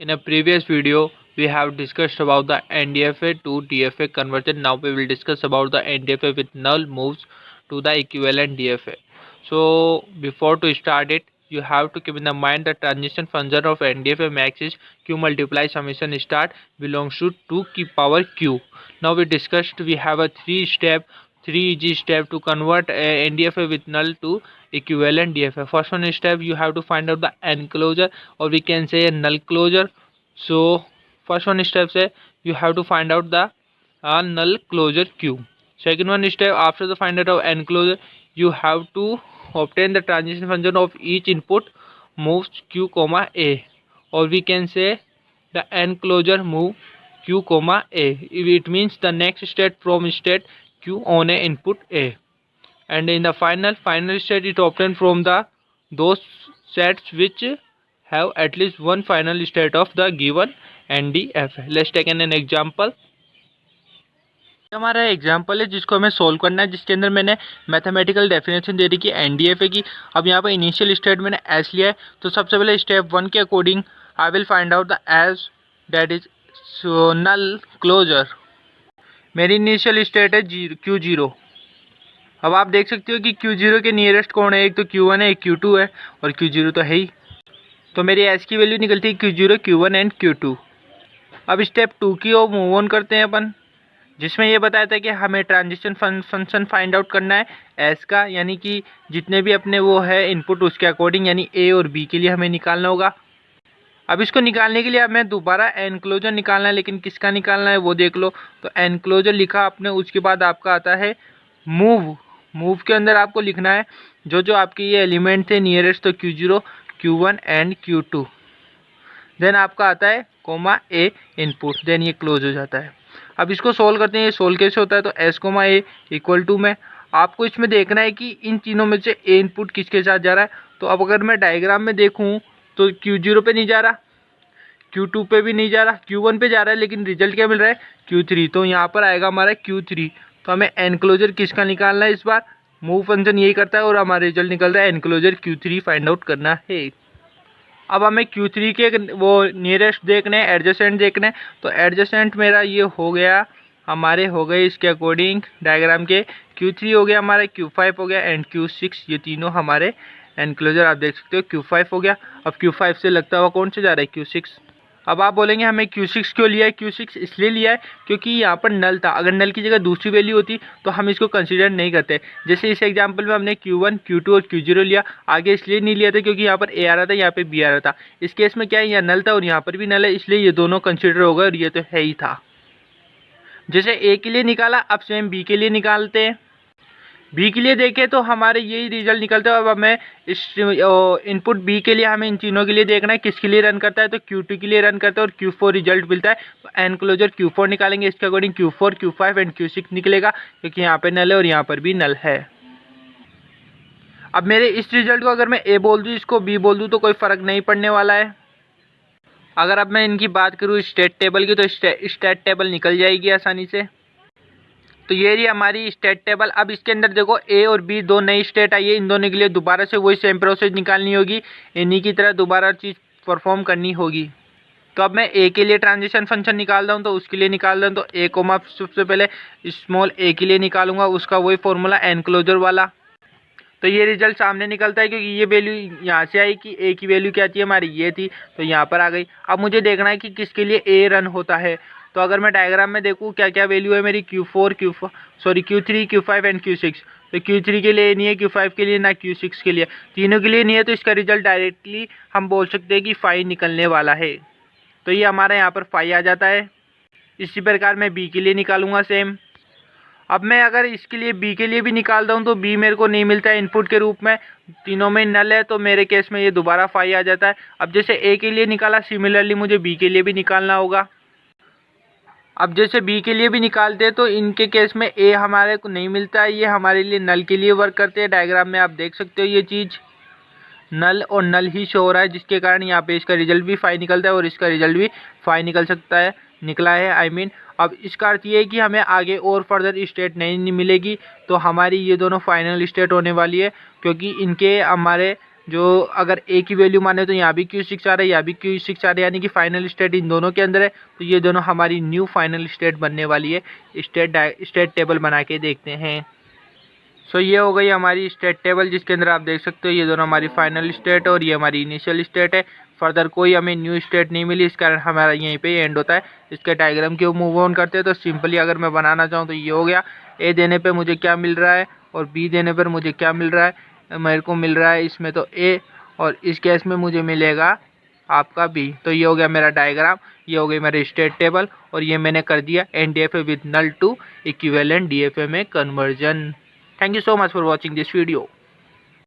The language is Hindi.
In a previous video, we have discussed about the NDFA to DFA conversion. Now we will discuss about the NDFA with null moves to the equivalent DFA. So before to start it, you have to keep in the mind the transition function of NDFA max is q multiply summation start belongs to 2 की power q. Now we discussed we have a three easy step to convert NDFA with null to equivalent DFA. First one step, you have to find out the enclosure, or we can say a null closure. So first one step say you have to find out the null closure q. Second one step, after the find out of enclosure, you have to obtain the transition function of each input moves q comma a, or we can say the enclosure move q comma a. It means the next state from state q on a input a, and in the final state it obtained from the those sets which have at least one final state of the given NDFA. Let's take an example. हमारा एग्जाम्पल है जिसको हमें सोल्व करना है, जिसके अंदर मैंने मैथमेटिकल डेफिनेशन दे रखी है एनडीएफए की. अब यहाँ पर इनिशियल स्टेट मैंने एस लिया है, तो सबसे पहले स्टेप 1 के according I will find out the S that is null closure. मेरी इनिशियल स्टेट है Q0. अब आप देख सकते हो कि Q0 के नियरेस्ट कौन है, एक तो Q1 है, एक Q2 है, और Q0 तो है ही. तो मेरी एस की वैल्यू निकलती है Q0, Q1 एंड Q2. अब स्टेप 2 की ओर मूव ऑन करते हैं अपन, जिसमें ये बताया था कि हमें ट्रांजिशन फंक्शन फाइंड आउट करना है एस का, यानी कि जितने भी अपने वो है इनपुट उसके अकॉर्डिंग, यानी ए और बी के लिए हमें निकालना होगा. अब इसको निकालने के लिए हमें दोबारा एनक्लोजर निकालना है, लेकिन किसका निकालना है वो देख लो. तो एनक्लोजर लिखा आपने, उसके बाद आपका आता है मूव के अंदर आपको लिखना है जो जो आपके ये एलिमेंट थे नियरेस्ट, तो Q0, Q1 and Q2. Then आपका आता है कोमा ए इनपुट, देन ये क्लोज हो जाता है. अब इसको सोल्व करते हैं. ये सोल्व कैसे होता है, तो S comma A equal to में आपको इसमें देखना है कि इन तीनों में से ए इनपुट किसके साथ जा रहा है. तो अब अगर मैं डायग्राम में देखूँ तो Q0 पे नहीं जा रहा, Q2 पे भी नहीं जा रहा, Q1 पे जा रहा है, लेकिन रिजल्ट क्या मिल रहा है Q3. तो यहाँ पर आएगा हमारा Q3. तो हमें एनक्लोजर किसका निकालना है, इस बार मूव फंक्शन यही करता है और हमारा रिजल्ट निकल रहा है एनक्लोजर Q3 फाइंड आउट करना है. अब हमें Q3 के वो नियरेस्ट देखने हैं, एडजेसेंट देखने हैं. तो एडजेसेंट मेरा ये हो गया, हमारे हो गए इसके अकॉर्डिंग डायग्राम के Q3 हो गया हमारा, Q5 हो गया एंड Q6. ये तीनों हमारे एनक्लोजर आप देख सकते हो. Q5 हो गया. अब Q5 से लगता हुआ कौन से जा रहा है, Q6. अब आप बोलेंगे हमें Q6 क्यों लिया है. Q6 इसलिए लिया है क्योंकि यहाँ पर नल था. अगर नल की जगह दूसरी वैल्यू होती तो हम इसको कंसीडर नहीं करते. जैसे इस एग्जांपल में हमने Q1, Q2 और Q0 लिया. आगे इसलिए नहीं लिया था क्योंकि यहाँ पर A आ रहा था, यहाँ पे B आ रहा था. इस केस में क्या है, यहाँ नल था और यहाँ पर भी नल है, इसलिए ये दोनों कंसिडर हो गए और ये तो है ही था. जैसे A के लिए निकाला, अब सेम B के लिए निकालते हैं. बी के लिए देखें तो हमारे यही रिजल्ट निकलता है. अब हमें इस इनपुट बी के लिए हमें इन तीनों के लिए देखना है किसके लिए रन करता है. तो Q2 के लिए रन करता है और Q4 रिजल्ट मिलता है. तो एनक्लोजर Q4 निकालेंगे, इसके according Q4, Q5 and Q6 निकलेगा, क्योंकि यहाँ पे नल है और यहाँ पर भी नल है. अब मेरे इस रिजल्ट को अगर मैं ए बोल दूँ, इसको बी बोल दूँ, तो कोई फ़र्क नहीं पड़ने वाला है. अगर अब मैं इनकी बात करूँ स्टेट टेबल की, तो स्टेट टेबल निकल जाएगी आसानी से. तो ये रही हमारी स्टेट टेबल. अब इसके अंदर देखो ए और बी दो नई स्टेट आई है, इन दोनों के लिए दोबारा से वही सेम प्रोसेस निकालनी होगी, इन्हीं की तरह दोबारा चीज़ परफॉर्म करनी होगी. तो अब मैं ए के लिए ट्रांजिशन फंक्शन निकाल रहा हूँ, तो उसके लिए निकाल रहा हूँ. तो ए कोमा सबसे पहले स्मॉल ए के लिए निकालूंगा, उसका वही फॉर्मूला एनक्लोजर वाला. तो ये रिजल्ट सामने निकलता है क्योंकि ये वैल्यू यहाँ से आई कि ए की वैल्यू क्या थी हमारी, ये थी, तो यहाँ पर आ गई. अब मुझे देखना है कि किसके लिए ए रन होता है. तो अगर मैं डायग्राम में देखूँ क्या क्या वैल्यू है मेरी, Q3, Q5 एंड Q6. तो Q3 के लिए नहीं है, Q5 के लिए ना, Q6 के लिए, तीनों के लिए नहीं है. तो इसका रिजल्ट डायरेक्टली हम बोल सकते हैं कि 5 निकलने वाला है. तो ये हमारा यहाँ पर 5 आ जाता है. इसी प्रकार मैं बी के लिए निकालूंगा सेम. अब मैं अगर इसके लिए बी के लिए भी निकालता हूँ तो बी मेरे को नहीं मिलता है इनपुट के रूप में, तीनों में नल है, तो मेरे केस में ये दोबारा 5 आ जाता है. अब जैसे ए के लिए निकाला, सिमिलरली मुझे बी के लिए भी निकालना होगा. अब जैसे बी के लिए भी निकालते हैं तो इनके केस में ए हमारे को नहीं मिलता है, ये हमारे लिए नल के लिए वर्क करते हैं. डायग्राम में आप देख सकते हो ये चीज़ नल और नल ही शो हो रहा है, जिसके कारण यहाँ पे इसका रिजल्ट भी 5 निकलता है और इसका रिजल्ट भी 5 निकल सकता है, निकला है आई मीन. अब इसका अर्थ ये है कि हमें आगे और फर्दर स्टेट नहीं मिलेगी, तो हमारी ये दोनों फाइनल स्टेट होने वाली है, क्योंकि इनके हमारे जो अगर ए की वैल्यू माने तो यहाँ भी Q6 आ रहा है, यहाँ भी Q6 आ रहा है, यानी कि फाइनल स्टेट इन दोनों के अंदर है। तो ये दोनों हमारी न्यू फाइनल स्टेट बनने वाली है। स्टेट टेबल बना के देखते हैं। सो ये हो गई हमारी स्टेट टेबल, जिसके अंदर आप देख सकते हो ये दोनों हमारी फाइनल स्टेट और ये हमारी इनिशियल स्टेट है। फर्दर कोई हमें न्यू स्टेट नहीं मिली, इस कारण हमारा यहीं पे एंड होता है। इसके डायग्राम की मूव ऑन करते हैं तो सिंपली अगर मैं बनाना चाहूँ तो ये हो गया। ए देने पे मुझे क्या मिल रहा है और बी देने पर मुझे क्या मिल रहा है। मेरे को मिल रहा है इसमें तो ए, और इस केस में मुझे मिलेगा आपका बी। तो ये हो गया मेरा डायग्राम, ये हो गई मेरी स्टेट टेबल, और ये मैंने कर दिया NDFA with null to equivalent DFA में conversion. Thank you so much for watching this video.